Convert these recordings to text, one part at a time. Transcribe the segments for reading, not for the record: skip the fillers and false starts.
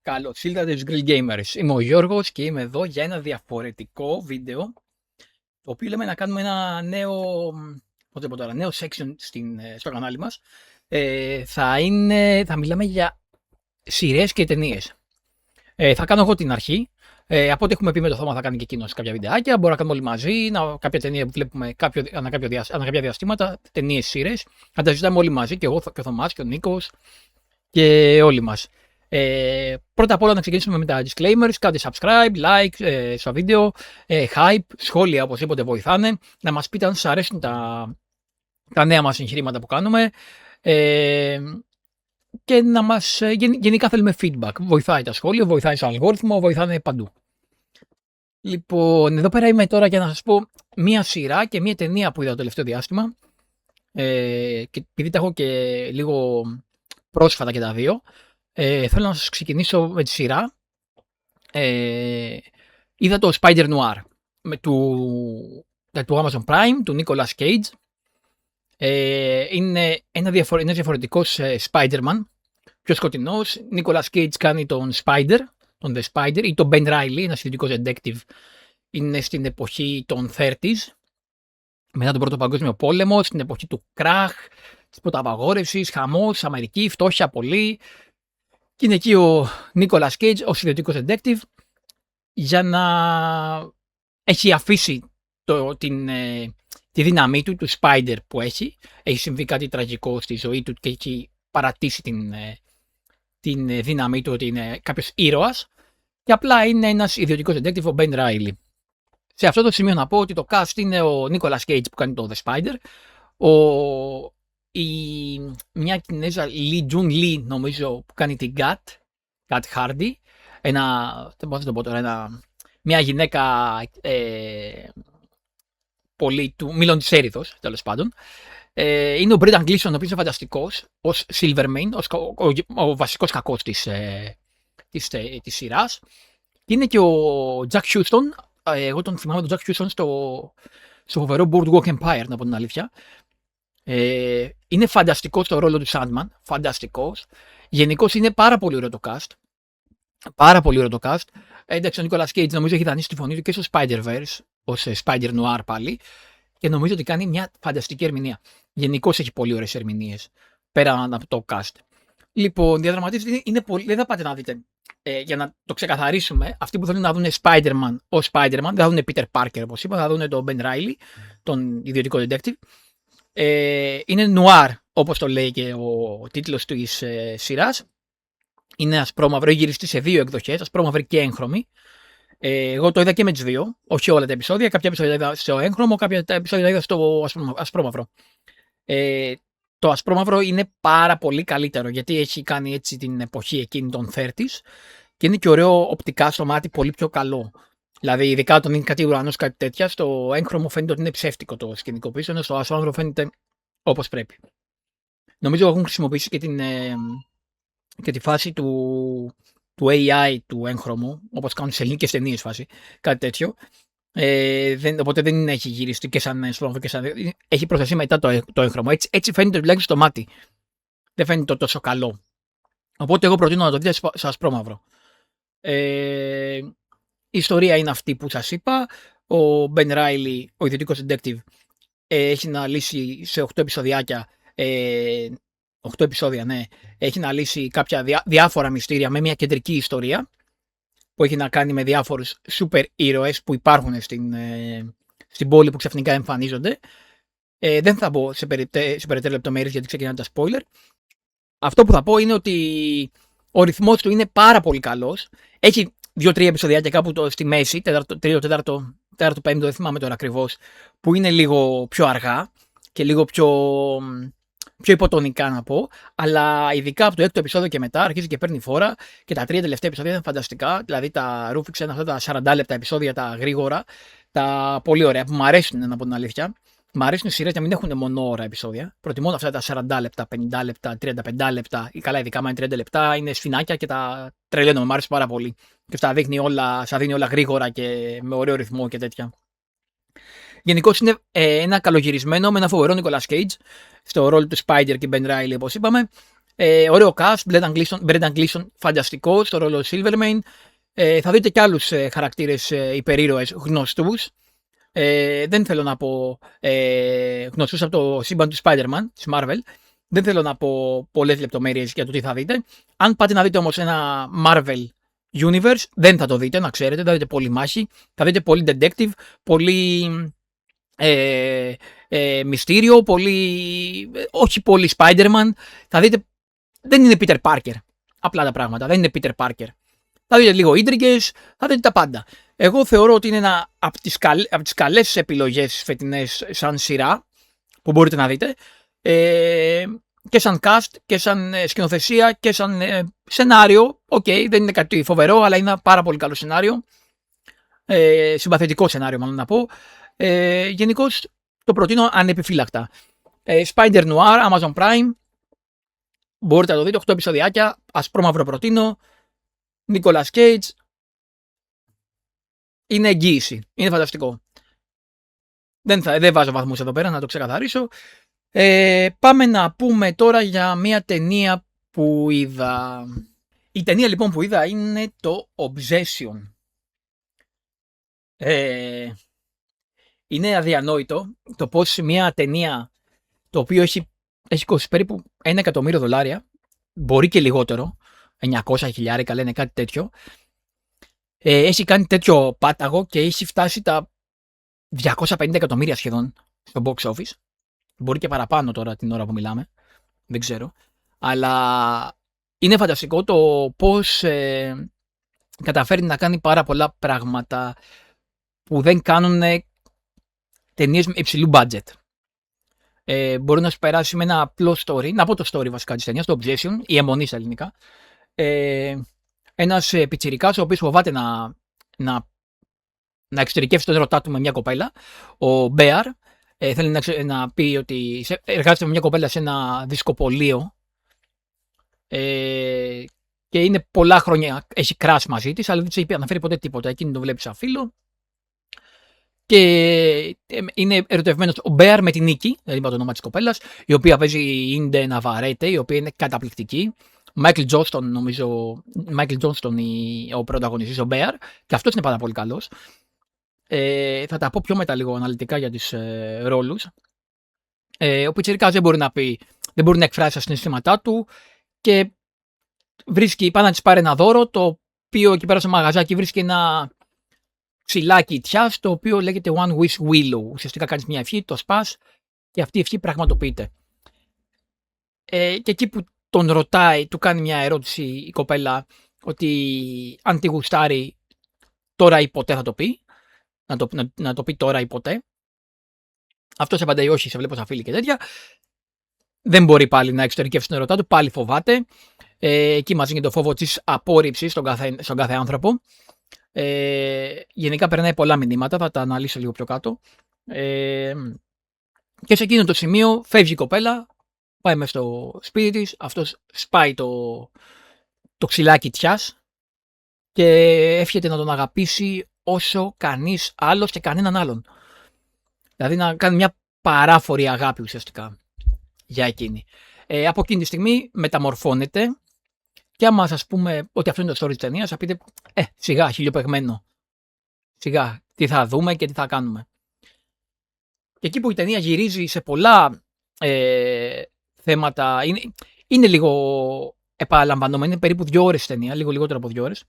Καλώς ήλθατε στους Grill Gamers. Είμαι ο Γιώργος και είμαι εδώ για ένα διαφορετικό βίντεο, το οποίο λέμε να κάνουμε ένα νέο, νέο section στο κανάλι μας. Θα μιλάμε για σειρές και ταινίες. Θα κάνω εγώ την αρχή. Από ό,τι έχουμε πει με το θέμα θα κάνει και εκείνος κάποια βιντεάκια. Μπορούμε να κάνουμε όλοι μαζί, κάποια ταινία που βλέπουμε ανά κάποια διαστήματα, ταινίες, σειρές. Θα τα ζητάμε όλοι μαζί, και εγώ και ο Θωμάς και ο Νίκος και όλοι μας. Πρώτα απ' όλα να ξεκινήσουμε με τα disclaimers. Κάντε subscribe, like στο βίντεο, hype, σχόλια οπωσδήποτε βοηθάνε. Να μας πείτε αν σας αρέσουν τα νέα μας εγχειρήματα που κάνουμε, και να μας, γενικά θέλουμε feedback. Βοηθάει τα σχόλια, βοηθάει στον αλγόριθμο, βοηθάνε παντού. Λοιπόν, εδώ πέρα είμαι τώρα για να σας πω μία σειρά και μία ταινία που είδα το τελευταίο διάστημα, και επειδή τα έχω και λίγο πρόσφατα και τα δύο, θέλω να σας ξεκινήσω με τη σειρά. Είδα το Spider Noir του Amazon Prime, του Nicolas Cage. Είναι ένας διαφορετικός Spider-Man, πιο σκοτεινός. Nicolas Cage κάνει τον Spider, τον The Spider, ή τον Ben Reilly, ένας ιδιωτικός detective. Είναι στην εποχή των 30s, μετά τον Πρώτο Παγκόσμιο Πόλεμο, στην εποχή του κράχ, της ποταπαγόρευσης, χαμός, Αμερική, φτώχεια πολύ. Και είναι εκεί ο Nicolas Cage ως ιδιωτικός detective για να έχει αφήσει τη δύναμή του Spider που έχει. Έχει συμβεί κάτι τραγικό στη ζωή του και έχει παρατήσει την δύναμή του, ότι είναι κάποιος ήρωας, και απλά είναι ένας ιδιωτικός detective, ο Ben Reilly. Σε αυτό το σημείο να πω ότι το cast είναι ο Nicolas Cage που κάνει το The Spider, μια Κινέζα Lee Jun Lee, νομίζω, που κάνει την Kat Hardy, μια γυναίκα πολύ του μήλων της έρηθος, τέλος πάντων. Είναι ο Brendan Gleeson, ο οποίος είναι φανταστικός ως Silvermane, ο βασικός κακός της σειράς. Και είναι και ο Jack Houston. Εγώ τον θυμάμαι τον Jack Houston στο φοβερό Boardwalk Empire, να πω την αλήθεια. Είναι φανταστικός στο ρόλο του Sandman, φανταστικός. Γενικώς είναι πάρα πολύ ωραίο το cast. Πάρα πολύ ωραίο το cast. Εντάξει, ο Nicolas Cage νομίζω έχει δανείσει τη φωνή του και στο Spider-Verse, ως Spider Noir πάλι, και νομίζω ότι κάνει μια φανταστική ερμηνεία. Γενικώς έχει πολύ ωραίες ερμηνείες, πέρα από το cast. Λοιπόν, διαδραματίζεται, είναι πολύ, δεν θα πάτε να δείτε, για να το ξεκαθαρίσουμε, αυτοί που θέλουν να δουν Spider-Man ως Spider-Man, δεν θα δουν Peter Parker όπως είπα, θα δουν τον Ben Reilly, τον ιδιωτικό detective. Είναι noir, όπως το λέει και ο τίτλος της σειράς. Είναι ασπρόμαυρο, έχει γυριστεί σε δύο εκδοχές, ασπρόμαυρη και έγχρωμη. Εγώ το είδα και με τις δύο, όχι όλα τα επεισόδια. Κάποια επεισόδια είδα στο έγχρωμο, κάποια επεισόδια είδα στο ασπρόμαυρο. Το ασπρόμαυρο είναι πάρα πολύ καλύτερο, γιατί έχει κάνει έτσι την εποχή εκείνη των 30s και είναι και ωραίο οπτικά στο μάτι, πολύ πιο καλό. Δηλαδή, ειδικά όταν είναι κάτι ουρανός, κάτι τέτοια, στο έγχρωμο φαίνεται ότι είναι ψεύτικο το σκηνικό πίσω, ενώ στο ασπρόμαυρο φαίνεται όπως πρέπει. Νομίζω έχουν χρησιμοποιήσει και τη φάση του AI του έγχρωμου, όπως κάνουν σε ελληνικές ταινίες φάση, κάτι τέτοιο. Οπότε δεν έχει γυριστεί και σαν ασπρόμαυρο και σαν. Έχει προστασία μετά το έγχρωμο. Έτσι φαίνεται τουλάχιστον στο μάτι. Δεν φαίνεται τόσο καλό. Οπότε εγώ προτείνω να το δείτε σε ασπρόμαυρο. Η ιστορία είναι αυτή που σας είπα. Ο Ben Reilly, ο ιδιωτικός detective, έχει να λύσει σε 8 επεισοδιάκια. 8 επεισόδια, ναι. Έχει να λύσει κάποια διάφορα μυστήρια με μια κεντρική ιστορία που έχει να κάνει με διάφορους σούπερ ήρωες που υπάρχουν στην πόλη, που ξαφνικά εμφανίζονται. Δεν θα μπω σε περαιτέρω λεπτομέρειες γιατί ξεκινάνε τα spoiler. Αυτό που θα πω είναι ότι ο ρυθμός του είναι πάρα πολύ καλός. Έχει 2-3 επεισοδιάκια κάπου στη μέση, τρίτο, τέταρτο, πέμπτο, δεν θυμάμαι τώρα ακριβώς, που είναι λίγο πιο αργά και λίγο πιο υποτονικά να πω, αλλά ειδικά από το 6ο επεισόδιο και μετά αρχίζει και παίρνει φόρα, και τα 3 τελευταία επεισόδια είναι φανταστικά. Δηλαδή τα ρούφηξαν αυτά τα 40 λεπτά επεισόδια, τα γρήγορα, τα πολύ ωραία, που μου αρέσουν, να πω την αλήθεια. Μου αρέσουν οι σειρές να μην έχουν μόνο ώρα επεισόδια. Προτιμώ αυτά τα 40 λεπτά, 50 λεπτά, 35 λεπτά, ή καλά, ειδικά με 30 λεπτά, είναι σφινάκια και τα τρελαίνω, μου αρέσει πάρα πολύ. Και στα δίνει όλα γρήγορα και με ωραίο ρυθμό και τέτοια. Γενικώς είναι ένα καλογυρισμένο με ένα φοβερό Nicolas Cage στο ρόλο του Spider και Ben Reilly, όπως είπαμε. Ωραίο cast, Brendan Gleeson φανταστικό στο ρόλο Silvermane. Θα δείτε και άλλους χαρακτήρες υπερήρωες γνωστούς. Δεν θέλω να πω γνωστούς από το σύμπαν του Spider-Man, της Marvel. Δεν θέλω να πω πολλές λεπτομέρειες για το τι θα δείτε. Αν πάτε να δείτε όμως ένα Marvel Universe, δεν θα το δείτε, να ξέρετε. Θα δείτε πολύ μάχη, θα δείτε πολύ detective, πολύ μυστήριο, όχι πολύ Spider-Man. Θα δείτε, δεν είναι Peter Parker. Απλά τα πράγματα, δεν είναι Peter Parker. Θα δείτε λίγο ίντριγκες, θα δείτε τα πάντα. Εγώ θεωρώ ότι είναι ένα από τις καλές επιλογές φετινές σαν σειρά που μπορείτε να δείτε. Και σαν cast και σαν σκηνοθεσία και σαν σενάριο. Δεν είναι κάτι φοβερό, αλλά είναι ένα πάρα πολύ καλό σενάριο. Συμπαθητικό σενάριο, μάλλον να πω. Γενικώς το προτείνω ανεπιφύλακτα. Spider Noir, Amazon Prime. Μπορείτε να το δείτε, 8 επεισοδιάκια. Ασπρόμαυρο προτείνω. Nicolas Cage. Είναι εγγύηση. Είναι φανταστικό. Δεν βάζω βαθμούς εδώ πέρα, να το ξεκαθαρίσω. Πάμε να πούμε τώρα για μια ταινία που είδα. Η ταινία λοιπόν που είδα είναι το Obsession. Είναι αδιανόητο το πως μια ταινία το οποίο έχει κοστίσει περίπου $1 εκατομμύριο, μπορεί και λιγότερο, 900.000 λένε, κάτι τέτοιο, έχει κάνει τέτοιο πάταγο και έχει φτάσει τα 250 εκατομμύρια σχεδόν στο box office. Μπορεί και παραπάνω τώρα την ώρα που μιλάμε, δεν ξέρω. Αλλά είναι φανταστικό το πώς καταφέρει να κάνει πάρα πολλά πράγματα που δεν κάνουν ταινίες με υψηλού budget. Μπορεί να σου περάσει με ένα απλό story, να πω το story βασικά της ταινίας, το Obsession, η αιμονή στα ελληνικά. Ένας πιτσιρικάς ο οποίος φοβάται να εξωτερικεύσει τον ερωτά του με μια κοπέλα, ο Μπέαρ. Θέλει να πει ότι εργάζεται με μια κοπέλα σε ένα δισκοπωλείο και είναι πολλά χρόνια, έχει κράσει μαζί της, αλλά δεν της έχει αναφέρει ποτέ τίποτα. Εκείνη το βλέπει σαν φίλο. Και είναι ερωτευμένος ο Μπέαρ με την Νίκη, δεν είπα το όνομα της κοπέλας, η οποία παίζει η Ίντε Ναβαρέτε, η οποία είναι καταπληκτική. Μάικλ Τζόνστον, νομίζω, ο πρωταγωνιστής, ο Μπέαρ, και αυτός είναι πάρα πολύ καλός. Θα τα πω πιο μετά λίγο αναλυτικά για τις ρόλους. Ο πιτσιρικάς δεν μπορεί να εκφράσει τα συναισθήματά του και πάει να της πάρει ένα δώρο, το οποίο εκεί πέρα στο μαγαζάκι βρίσκει ένα ξυλάκι τιάς, το οποίο λέγεται One Wish Willow. Ουσιαστικά κάνεις μια ευχή, το σπάς και αυτή η ευχή πραγματοποιείται. Και εκεί που τον ρωτάει, του κάνει μια ερώτηση η κοπέλα, ότι αν τη γουστάρει τώρα ή ποτέ θα το πει. Να το πει τώρα ή ποτέ. Αυτός απαντάει όχι, σε βλέπω σαν φίλη και τέτοια. Δεν μπορεί πάλι να εξωτερικεύσει τον ερωτά του, πάλι φοβάται. Εκεί μας γίνεται το φόβο της απόρριψης στον κάθε άνθρωπο. Γενικά περνάει πολλά μηνύματα, θα τα αναλύσω λίγο πιο κάτω. Και σε εκείνο το σημείο φεύγει η κοπέλα, πάει μέσα στο σπίτι της, αυτός σπάει το ξυλάκι τιάς και εύχεται να τον αγαπήσει όσο κανείς άλλος και κανέναν άλλον. Δηλαδή να κάνει μια παράφορη αγάπη ουσιαστικά για εκείνη. Από εκείνη τη στιγμή μεταμορφώνεται και άμα σας πούμε ότι αυτό είναι το story της ταινίας, θα πείτε σιγά, χιλιοπαιγμένο. Σιγά, τι θα δούμε και τι θα κάνουμε. Και εκεί που η ταινία γυρίζει σε πολλά θέματα, είναι λίγο επαναλαμβανόμενη, είναι περίπου 2 ώρες η ταινία, λίγο λιγότερο από 2 ώρες.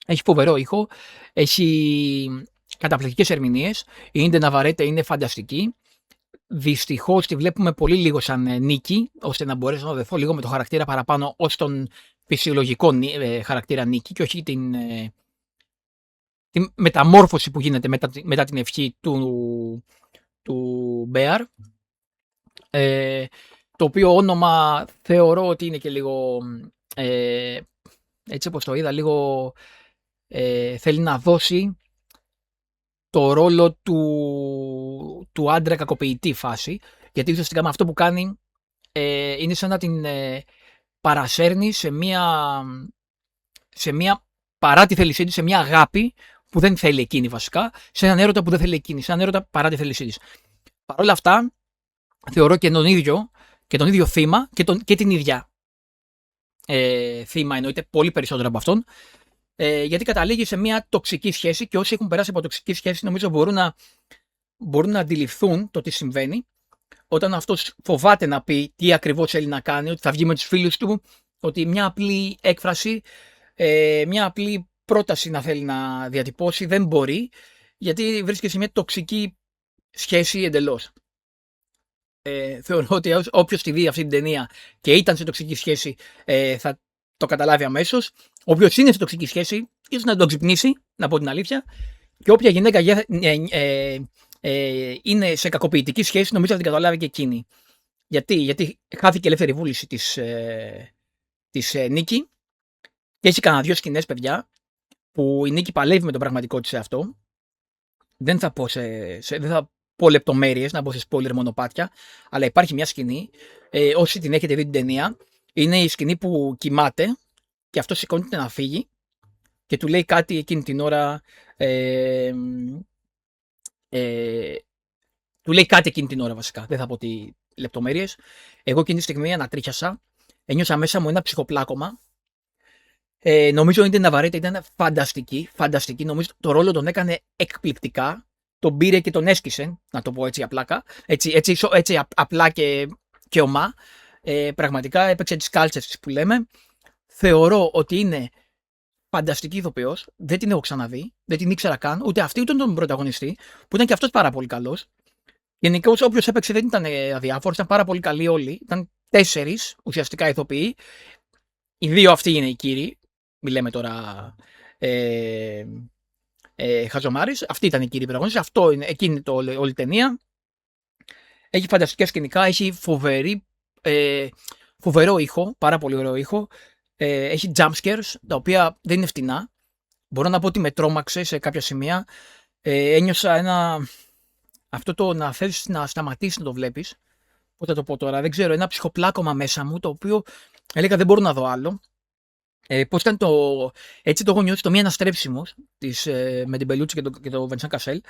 Έχει φοβερό ήχο, έχει καταπληκτικές ερμηνείες, η Ίντε Ναβαρέτε είναι φανταστική. Δυστυχώς τη βλέπουμε πολύ λίγο σαν Νίκη, ώστε να μπορέσω να δεθώ λίγο με το χαρακτήρα παραπάνω ως τον φυσιολογικό χαρακτήρα Νίκη και όχι την μεταμόρφωση που γίνεται μετά την ευχή του Μπέαρ. Το οποίο όνομα θεωρώ ότι είναι και λίγο, έτσι όπως το είδα, λίγο θέλει να δώσει το ρόλο του άντρα κακοποιητή φάση, γιατί ουσιαστικά με αυτό που κάνει είναι σαν να την παρασέρνει σε μια παρά τη θέλησή της, σε μια αγάπη που δεν θέλει εκείνη βασικά, σε έναν έρωτα που δεν θέλει εκείνη, σε έναν έρωτα παρά τη θέλησή της. Παρ' όλα αυτά θεωρώ και τον ίδιο θύμα και την ίδια θύμα εννοείται πολύ περισσότερο από αυτόν. Γιατί καταλήγει σε μια τοξική σχέση και όσοι έχουν περάσει από τοξική σχέση νομίζω μπορούν να αντιληφθούν το τι συμβαίνει. Όταν αυτός φοβάται να πει τι ακριβώς θέλει να κάνει, ότι θα βγει με τους φίλους του, ότι μια απλή έκφραση, μια απλή πρόταση να θέλει να διατυπώσει δεν μπορεί, γιατί βρίσκεται σε μια τοξική σχέση εντελώς. Θεωρώ ότι όποιος τη δει αυτή την ταινία και ήταν σε τοξική σχέση θα το καταλάβει αμέσως. Όποιος είναι σε τοξική σχέση, ίσως να τον ξυπνήσει, να πω την αλήθεια. Και όποια γυναίκα είναι σε κακοποιητική σχέση, νομίζω θα την καταλάβει και εκείνη. Γιατί χάθηκε η ελεύθερη βούληση της Νίκη και έχει κανένα 2 σκηνές, παιδιά, που η Νίκη παλεύει με τον πραγματικό της εαυτό. Δεν θα πω λεπτομέρειες, να μπω σε spoiler μονοπάτια, αλλά υπάρχει μια σκηνή, όσοι την έχετε δει την ταινία, είναι η σκηνή που κοιμάται και αυτό σηκώνεται να φύγει και του λέει κάτι εκείνη την ώρα, βασικά, δεν θα πω τι λεπτομέρειες. Εγώ εκείνη τη στιγμή ανατρίχιασα, ένιωσα μέσα μου ένα ψυχοπλάκωμα. Νομίζω ότι η Ναβαρέτα ήταν φανταστική, νομίζω το ρόλο τον έκανε εκπληκτικά. Τον πήρε και τον έσκησε, να το πω έτσι έτσι απλά και ομά. Πραγματικά έπαιξε τις κάλτσες που λέμε. Θεωρώ ότι είναι φανταστική ηθοποιός. Δεν την έχω ξαναδεί, δεν την ήξερα καν, ούτε αυτή ούτε τον πρωταγωνιστή, που ήταν και αυτός πάρα πολύ καλός. Γενικώς όποιος έπαιξε δεν ήταν αδιάφορος, ήταν πάρα πολύ καλοί όλοι. Ήταν 4 ουσιαστικά ηθοποιοί. Οι 2 αυτοί είναι οι κύριοι. Μιλάμε τώρα χαζομάρης. Αυτή ήταν η κύριοι πρωταγωνιστής. Εκείνη όλη η ταινία. Έχει φανταστικά σκηνικά, έχει φοβερό ήχο, πάρα πολύ ωραίο ήχο. Έχει jump scares, τα οποία δεν είναι φτηνά. Μπορώ να πω ότι με τρόμαξε σε κάποια σημεία. Ένιωσα αυτό το να θέλεις να σταματήσεις να το βλέπεις. Πώς θα το πω τώρα, δεν ξέρω, ένα ψυχοπλάκωμα μέσα μου, το οποίο έλεγα δεν μπορώ να δω άλλο. Πώς ήταν έτσι το έχω νιώσει το μη αναστρέψιμος με την Πελούτσι και το Βενσάν Κασέλ.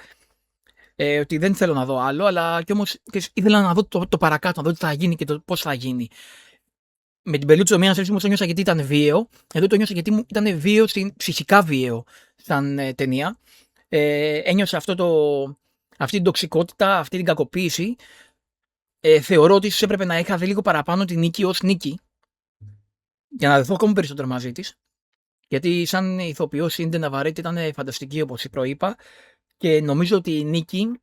Ότι δεν θέλω να δω άλλο, αλλά και όμως ήθελα να δω το παρακάτω, να δω τι θα γίνει και πώς θα γίνει. Με την Πελούτσι το μη αναστρέψιμος το νιώσα γιατί ήταν βίαιο. Εδώ το νιώσα γιατί ήταν βίαιο, ψυχικά βίαιο σαν ταινία. Ένιωσα αυτή την τοξικότητα, αυτή την κακοποίηση. Θεωρώ ότι ίσως έπρεπε να είχα δει λίγο παραπάνω την Νίκη ως Νίκη, για να δεθώ ακόμη περισσότερο μαζί της. Γιατί σαν ηθοποιός η Ίντε Ναβαρέτη ήταν φανταστική, όπως προείπα, και νομίζω ότι η Νίκη,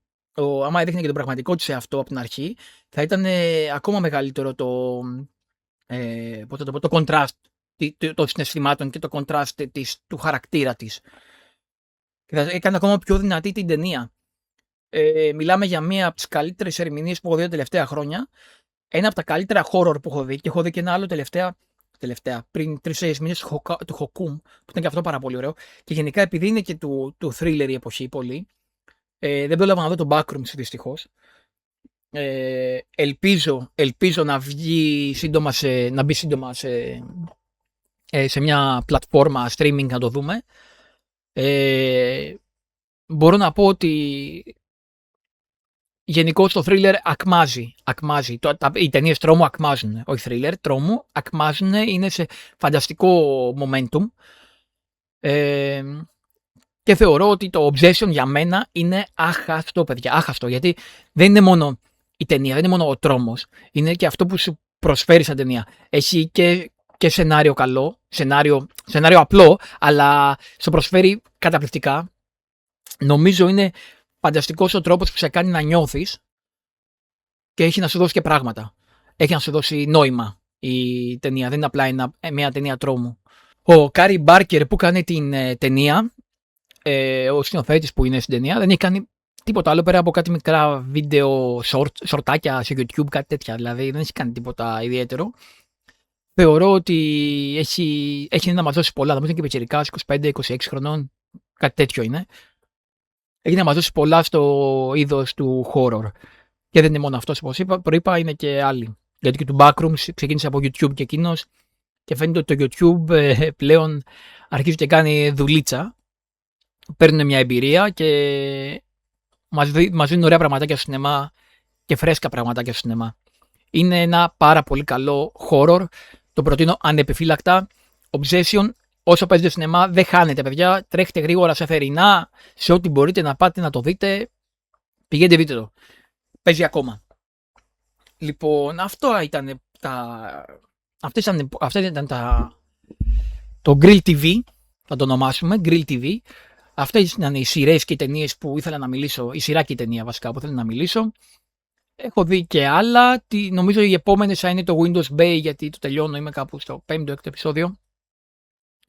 άμα έδειχνε και τον πραγματικό της εαυτό από την αρχή, θα ήταν ακόμα μεγαλύτερο το contrast των συναισθημάτων και το contrast του χαρακτήρα της. Και θα έκανε ακόμα πιο δυνατή την ταινία. Μιλάμε για μία από τις καλύτερες ερμηνείες που έχω δει τα τελευταία χρόνια. Ένα από τα καλύτερα horror που έχω δει, και έχω δει και ένα άλλο τελευταία πριν 3-4 μήνες του Χοκούμ, που ήταν και αυτό πάρα πολύ ωραίο. Και γενικά επειδή είναι και του thriller η εποχή πολύ, δεν πρόλαβα να δω το Backrooms δυστυχώς. Ελπίζω να βγει σύντομα σε μια πλατφόρμα streaming να το δούμε. Μπορώ να πω ότι γενικώς το thriller ακμάζει. Οι ταινίες τρόμου ακμάζουν, όχι thriller, τρόμου ακμάζουν, είναι σε φανταστικό momentum. Και θεωρώ ότι το Obsession για μένα είναι άχαστο, παιδιά, άχαστο, γιατί δεν είναι μόνο η ταινία, δεν είναι μόνο ο τρόμος, είναι και αυτό που σου προσφέρει σαν ταινία. Έχει και σενάριο καλό, σενάριο απλό, αλλά σου προσφέρει καταπληκτικά. Νομίζω είναι φανταστικός ο τρόπος που σε κάνει να νιώθεις και έχει να σου δώσει και πράγματα. Έχει να σου δώσει νόημα η ταινία, δεν είναι απλά μια ταινία τρόμου. Ο Κάρι Μπάρκερ που κάνει την ταινία, ο σκηνοθέτης που είναι στην ταινία, δεν έχει κάνει τίποτα άλλο πέρα από κάτι μικρά βίντεο, σορτάκια σε YouTube, κάτι τέτοια. Δηλαδή δεν έχει κάνει τίποτα ιδιαίτερο. Θεωρώ ότι έχει να μας δώσει πολλά. Νομίζω και πιτσιρικάς, 25-26 χρονών, κάτι τέτοιο είναι. Έχει να μας δώσει πολλά στο είδος του horror. Και δεν είναι μόνο αυτός, όπως προείπα, είναι και άλλοι. Γιατί και του Backrooms ξεκίνησε από YouTube και εκείνος, και φαίνεται ότι το YouTube πλέον αρχίζει και κάνει δουλίτσα. Παίρνουν μια εμπειρία και μας δίνουν ωραία πραγματάκια στο σινεμά και φρέσκα πραγματάκια στο σινεμά. Είναι ένα πάρα πολύ καλό horror Το προτείνω ανεπιφύλακτα. Obsession, όσο παίζετε σινεμά, δεν χάνετε, παιδιά. Τρέχετε γρήγορα σε θερινά, σε ό,τι μπορείτε να πάτε να το δείτε. Πηγαίνετε, δείτε το. Παίζει ακόμα. Λοιπόν, αυτό ήταν το Grill TV, θα το ονομάσουμε, Grill TV. Αυτές ήταν οι σειρές και οι ταινίες που ήθελα να μιλήσω, η σειρά και η ταινία βασικά που ήθελα να μιλήσω. Έχω δει και άλλα, νομίζω οι επόμενες θα είναι το Windows Bay, γιατί το τελειώνω, είμαι κάπου στο 5ο-6ο επεισόδιο.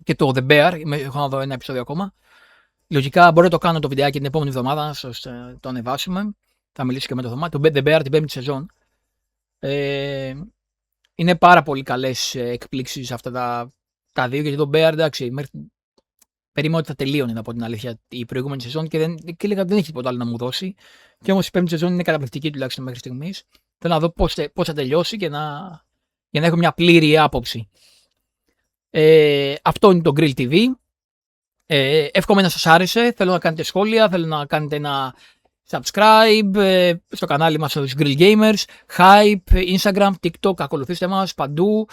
Και το The Bear, έχω να δω ένα επεισόδιο ακόμα. Λογικά μπορώ να το κάνω το βιντεάκι την επόμενη εβδομάδα, ώστε το ανεβάσουμε. Θα μιλήσω και με το δωμάτιο. Το The Bear την 5η σεζόν. Είναι πάρα πολύ καλές εκπλήξεις αυτά τα δύο, γιατί το Bear, εντάξει, περίμενα ότι θα τελείωνε, να πω την αλήθεια, η προηγούμενη σεζόν και έλεγα δεν έχει τίποτα άλλο να μου δώσει. Και όμως η 5η σεζόν είναι καταπληκτική, τουλάχιστον μέχρι στιγμής. Θέλω να δω πώς θα τελειώσει για να έχω μια πλήρη άποψη. Αυτό είναι το Grill TV. Εύχομαι να σας άρεσε. Θέλω να κάνετε σχόλια, θέλω να κάνετε ένα subscribe στο κανάλι μας στους Grill Gamers, Hype, Instagram, TikTok, ακολουθήστε μας παντού.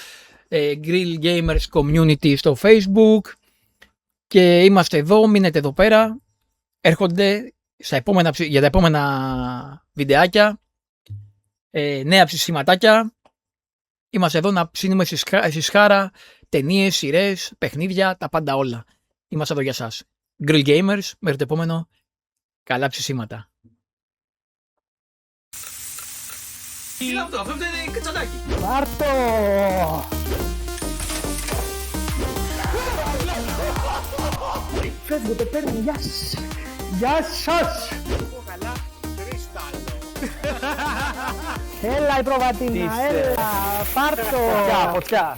Grill Gamers Community στο Facebook. Και είμαστε εδώ, μείνετε εδώ πέρα. Έρχονται για τα επόμενα βιντεάκια νέα ψησιματάκια. Είμαστε εδώ να ψήνουμε στη σχάρα ταινίες, σειρές, παιχνίδια, τα πάντα όλα. Είμαστε εδώ για σας. Grill Gamers, μέχρι το επόμενο. Καλά ψησίματα. Τι είναι αυτό, αυτό είναι κατσανάκι. Πάρτο! Φεύγω, το παίρνω, γεια σας! Γεια σας! Καλά, κρίσταλλο. Έλα η προβατίνα, έλα, πάρτο! Φωτιά.